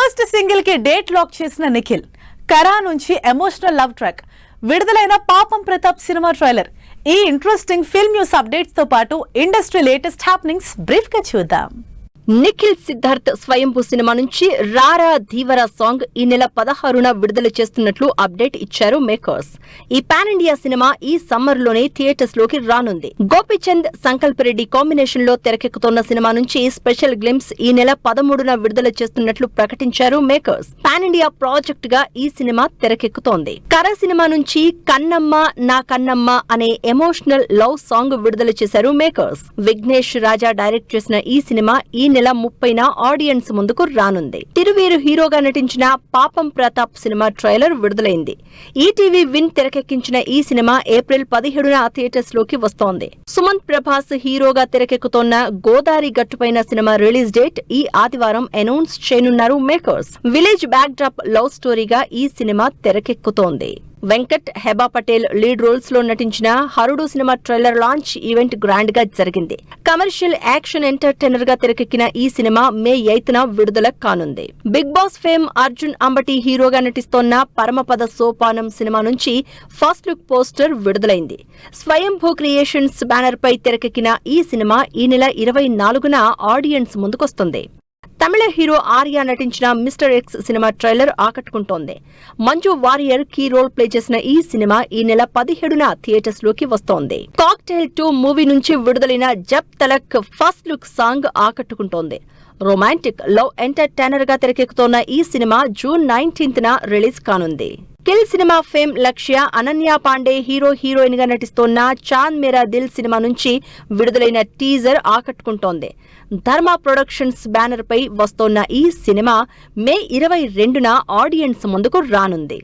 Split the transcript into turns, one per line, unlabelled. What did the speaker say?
First single కి date lock చేసిన నిఖిల్ కరా నుంచి ఎమోషనల్ లవ్ ట్రాక్ విడుదలైన పాపం ప్రతాప్ సినిమా ట్రైలర్ ఈ ఇంట్రెస్టింగ్ ఫిల్మ్ న్యూస్ అప్డేట్స్ తో పాటు ఇండస్ట్రీ లేటెస్ట్ హ్యాపెనింగ్స్ బ్రీఫ్ గా చూద్దాం.
నిఖిల్ సిద్ధార్థ్ స్వయంభూ సినిమా నుంచి రారా ధీవరా సాంగ్ ఈ నెల 16న విడుదల చేస్తున్నట్లు అప్డేట్ ఇచ్చారు మేకర్స్. ఈ పాన్ ఇండియా సినిమా ఈ సమ్మర్ లోనే థియేటర్స్ లోకి రానుంది. గోపీచంద్ సంకల్ప్ రెడ్డి కాంబినేషన్ లో తెరకెక్కుతున్న సినిమా నుంచి స్పెషల్ గ్లింప్స్ ఈ నెల 13న విడుదల చేస్తున్నట్లు ప్రకటించారు మేకర్స్. పాన్ ఇండియా ప్రాజెక్ట్ గా ఈ సినిమా తెరకెక్కుతోంది. కర సినిమా నుంచి కన్నమ్మ నా కన్నమ్మ అనే ఎమోషనల్ లవ్ సాంగ్ విడుదల చేశారు మేకర్స్. విఘ్నేష్ రాజా డైరెక్ట్ చేసిన ఈ సినిమా ఈ నెల 30న ఆడియన్స్ ముందుకు రానుంది. తిరువీరు హీరోగా నటించిన పాపం ప్రతాప్ సినిమా ట్రైలర్ విడుదలైంది. ఈటీవీ విన్ తెరకెక్కించిన ఈ సినిమా ఏప్రిల్ 17న థియేటర్స్ లోకి వస్తోంది. సుమంత్ ప్రభాస్ హీరోగా తెరకెక్కుతోన్న Godari Gattupaina cinema release date ఈ ఆదివారం అనౌన్స్ చేయనున్నారు makers. Village backdrop love స్టోరీగా ఈ సినిమా తెరకెక్కుతోంది. వెంకట్, హెబా పటేల్ లీడ్ రోల్స్ లో నటించిన Harudu cinema trailer launch event grand గా జరిగింది. కమర్షియల్ యాక్షన్ ఎంటర్టైనర్ గా తెరకెక్కిన ఈ సినిమా మే 8న విడుదల కానుంది. Bigg Boss fame Arjun Ambati హీరోగా నటిస్తోన్న పరమపద సోపానం సినిమా నుంచి ఫస్ట్ లుక్ పోస్టర్ విడుదలైంది. స్వయంభూ క్రియేషన్స్ బ్యానర్ పై తెరకెక్కిన ఈ సినిమా ఈ నెల 24న ఆడియన్స్ ముందుకొస్తుంది. తమిళ హీరో ఆర్య నటించిన మిస్టర్ ఎక్స్ సినిమా ట్రైలర్ ఆకట్టుకుంటోంది. Manju Warrier key role play చేసిన ఈ సినిమా ఈ నెల 17న థియేటర్స్ లోకి వస్తోంది. కాక్టైల్ 2 మూవీ నుంచి విడుదలైన Jab Talak first look song ఆకట్టుకుంటోంది. రొమాంటిక్ లవ్ ఎంటర్టైనర్ గా తెరకెక్కుతోన్న ఈ సినిమా జూన్ 19న రిలీజ్ కానుంది. Kill cinema fame Lakshya, Ananya Pandey heroine గా నటిస్తోన్న చాంద్ మేరా దిల్ సినిమా నుంచి విడుదలైన టీజర్ ఆకట్టుకుంటోంది. ధర్మ ప్రొడక్షన్స్ బ్యానర్ పై వస్తోన్న ఈ సినిమా మే 22న ఆడియన్స్ ముందుకు రానుంది.